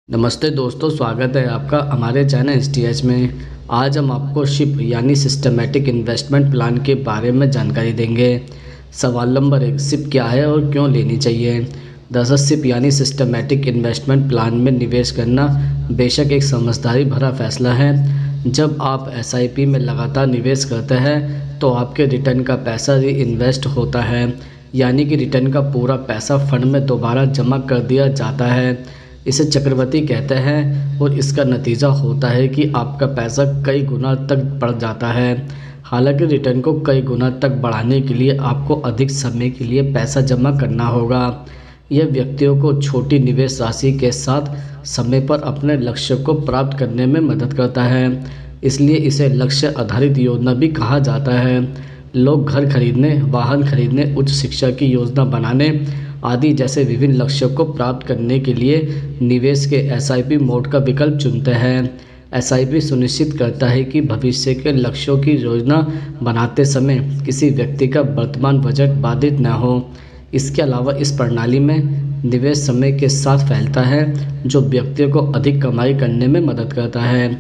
नमस्ते दोस्तों, स्वागत है आपका हमारे चैनल एसटीएच में। आज हम आपको शिप यानी सिस्टमैटिक इन्वेस्टमेंट प्लान के बारे में जानकारी देंगे। सवाल नंबर 1, सिप क्या है और क्यों लेनी चाहिए। दरअसल सिप यानी सिस्टमैटिक इन्वेस्टमेंट प्लान में निवेश करना बेशक एक समझदारी भरा फैसला है। जब आप एसआईपी में लगातार निवेश करते हैं तो आपके रिटर्न का पैसा री इन्वेस्ट होता है, यानी कि रिटर्न का पूरा पैसा फंड में दोबारा जमा कर दिया जाता है। इसे चक्रवृद्धि कहते हैं और इसका नतीजा होता है कि आपका पैसा कई गुना तक बढ़ जाता है। हालांकि रिटर्न को कई गुना तक बढ़ाने के लिए आपको अधिक समय के लिए पैसा जमा करना होगा। यह व्यक्तियों को छोटी निवेश राशि के साथ समय पर अपने लक्ष्य को प्राप्त करने में मदद करता है, इसलिए इसे लक्ष्य आधारित योजना भी कहा जाता है। लोग घर खरीदने, वाहन खरीदने, उच्च शिक्षा की योजना बनाने आदि जैसे विभिन्न लक्ष्यों को प्राप्त करने के लिए निवेश के एसआईपी मोड का विकल्प चुनते हैं। एसआईपी सुनिश्चित करता है कि भविष्य के लक्ष्यों की योजना बनाते समय किसी व्यक्ति का वर्तमान बजट बाधित न हो। इसके अलावा इस प्रणाली में निवेश समय के साथ फैलता है, जो व्यक्तियों को अधिक कमाई करने में मदद करता है।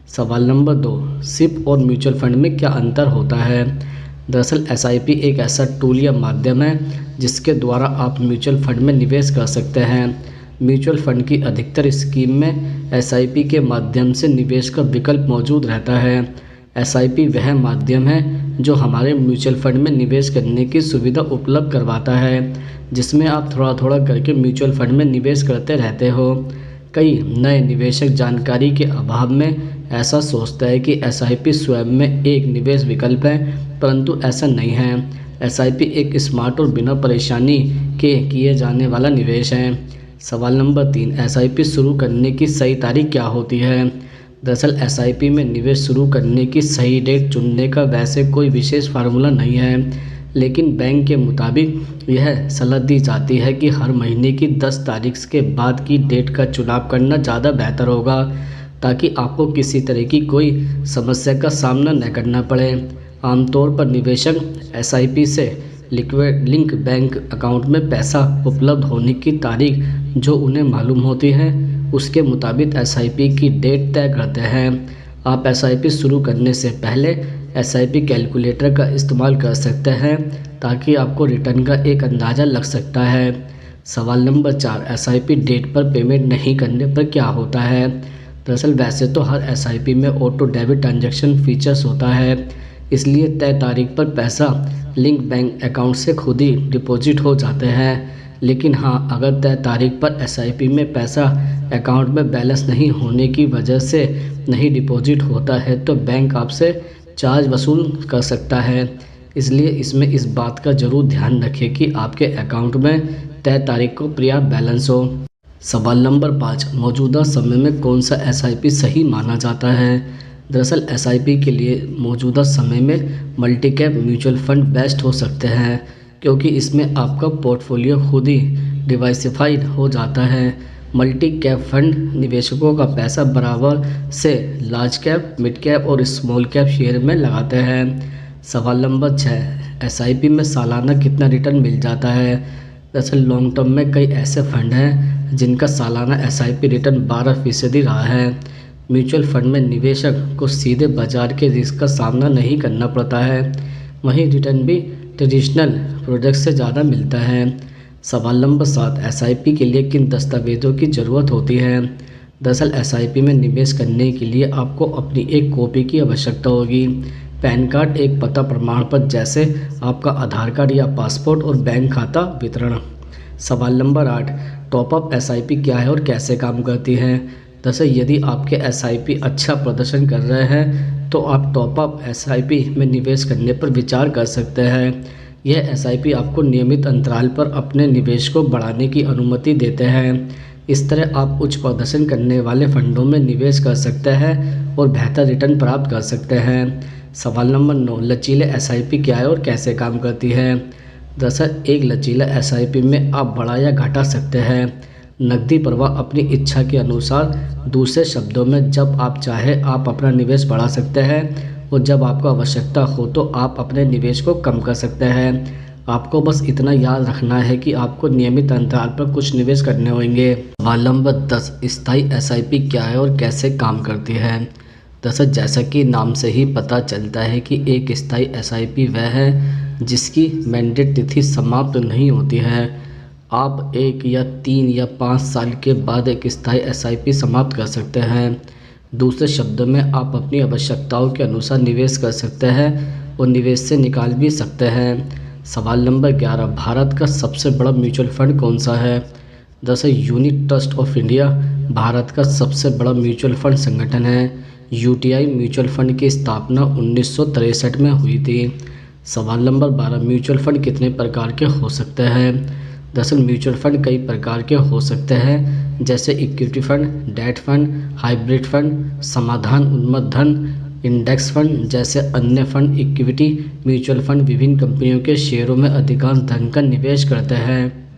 सवाल नंबर 2, सिप और म्यूचुअल फंड में क्या अंतर होता है। दरअसल एसआईपी एक ऐसा टूल या माध्यम है जिसके द्वारा आप म्यूचुअल फंड में निवेश कर सकते हैं। म्यूचुअल फंड की अधिकतर स्कीम में एसआईपी के माध्यम से निवेश का विकल्प मौजूद रहता है। एसआईपी वह माध्यम है जो हमारे म्यूचुअल फंड में निवेश करने की सुविधा उपलब्ध करवाता है, जिसमें आप थोड़ा थोड़ा करके म्यूचुअल फंड में निवेश करते रहते हो। कई नए निवेशक जानकारी के अभाव में ऐसा सोचता है कि एसआईपी स्वयं में एक निवेश विकल्प है, परंतु ऐसा नहीं है। एसआईपी एक स्मार्ट और बिना परेशानी के किए जाने वाला निवेश है। सवाल नंबर 3, एसआईपी शुरू करने की सही तारीख क्या होती है। दरअसल एसआईपी में निवेश शुरू करने की सही डेट चुनने का वैसे कोई विशेष फार्मूला नहीं है, लेकिन बैंक के मुताबिक यह सलाह दी जाती है कि हर महीने की 10 तारीख के बाद की डेट का चुनाव करना ज़्यादा बेहतर होगा, ताकि आपको किसी तरह की कोई समस्या का सामना न करना पड़े। आमतौर पर निवेशक एसआईपी से लिक्विड लिंक बैंक अकाउंट में पैसा उपलब्ध होने की तारीख जो उन्हें मालूम होती है उसके मुताबिक एसआईपी की डेट तय करते हैं। आप एसआईपी शुरू करने से पहले एसआईपी कैलकुलेटर का इस्तेमाल कर सकते हैं, ताकि आपको रिटर्न का एक अंदाज़ा लग सकता है। सवाल नंबर 4, एसआईपी डेट पर पेमेंट नहीं करने पर क्या होता है। दरअसल वैसे तो हर एसआईपी में ऑटो डेबिट ट्रांजैक्शन फीचर्स होता है, इसलिए तय तारीख पर पैसा लिंक बैंक अकाउंट से खुद ही डिपॉजिट हो जाते हैं। लेकिन हाँ, अगर तय तारीख पर एसआईपी में पैसा अकाउंट में बैलेंस नहीं होने की वजह से नहीं डिपॉजिट होता है तो बैंक आपसे चार्ज वसूल कर सकता है। इसलिए इसमें इस बात का ज़रूर ध्यान रखें कि आपके अकाउंट में तय तारीख को पर्याप्त बैलेंस हो। सवाल नंबर 5, मौजूदा समय में कौन सा एसआईपी सही माना जाता है। दरअसल एसआईपी के लिए मौजूदा समय में multi cap mutual fund best हो सकते हैं, क्योंकि इसमें आपका पोर्टफोलियो खुद ही डिवर्सिफाइड हो जाता है। मल्टी कैप फंड निवेशकों का पैसा बराबर से लार्ज कैप, मिड कैप और स्मॉल कैप शेयर में लगाते हैं। सवाल नंबर 6, एसआईपी में सालाना कितना रिटर्न मिल जाता है। दरअसल लॉन्ग टर्म में कई ऐसे फंड हैं जिनका सालाना एसआईपी रिटर्न 12% रहा है। म्यूचुअल फंड में निवेशक को सीधे बाजार के रिस्क का सामना नहीं करना पड़ता है, वहीं रिटर्न भी ट्रेडिशनल प्रोडक्ट से ज़्यादा मिलता है। सवाल नंबर 7, एसआईपी के लिए किन दस्तावेज़ों की ज़रूरत होती है। दरअसल एसआईपी में निवेश करने के लिए आपको अपनी एक कॉपी की आवश्यकता होगी। पैन कार्ड, एक पता प्रमाण पत्र जैसे आपका आधार कार्ड या पासपोर्ट और बैंक खाता विवरण। सवाल नंबर 8, टॉपअप एसआईपी क्या है और कैसे काम करती है। दरअसल यदि आपके एसआईपी अच्छा प्रदर्शन कर रहे हैं तो आप टॉपअप एसआईपी में निवेश करने पर विचार कर सकते हैं। यह एसआईपी आपको नियमित अंतराल पर अपने निवेश को बढ़ाने की अनुमति देते हैं। इस तरह आप उच्च प्रदर्शन करने वाले फंडों में निवेश कर सकते हैं और बेहतर रिटर्न प्राप्त कर सकते हैं। सवाल नंबर 9, लचीले एसआईपी क्या है और कैसे काम करती है। दरअसल एक लचीला एसआईपी में आप बढ़ा या घटा सकते हैं। नकदी प्रवाह अपनी इच्छा के अनुसार, दूसरे शब्दों में जब आप चाहे आप अपना निवेश बढ़ा सकते हैं और जब आपको आवश्यकता हो तो आप अपने निवेश को कम कर सकते हैं। आपको बस इतना याद रखना है कि आपको नियमित अंतराल पर कुछ निवेश करने होंगे। सवाल नंबर 10, स्थायी एसआईपी क्या है और कैसे काम करती है। दरअसल जैसा कि नाम से ही पता चलता है कि एक स्थायी एसआईपी वह है जिसकी मैंडेट तिथि समाप्त नहीं होती है। आप 1 या 3 या 5 साल के बाद एक स्थायी एसआईपी समाप्त कर सकते हैं। दूसरे शब्दों में आप अपनी आवश्यकताओं के अनुसार निवेश कर सकते हैं और निवेश से निकाल भी सकते हैं। सवाल नंबर 11, भारत का सबसे बड़ा म्यूचुअल फंड कौन सा है। दरअसल unit trust of India Bharat का सबसे बड़ा म्यूचुअल फंड संगठन है। यूटीआई म्यूचुअल फंड की स्थापना 1963 में हुई थी। सवाल नंबर 12, म्यूचुअल फंड कितने प्रकार के हो सकते हैं। दरअसल म्यूचुअल फंड कई प्रकार के हो सकते हैं, जैसे equity fund, debt fund, hybrid fund, समाधान उन्मुक्त धन, इंडेक्स फंड जैसे अन्य फंड। इक्विटी म्यूचुअल फंड विभिन्न कंपनियों के शेयरों में अधिकांश धन का निवेश करते हैं।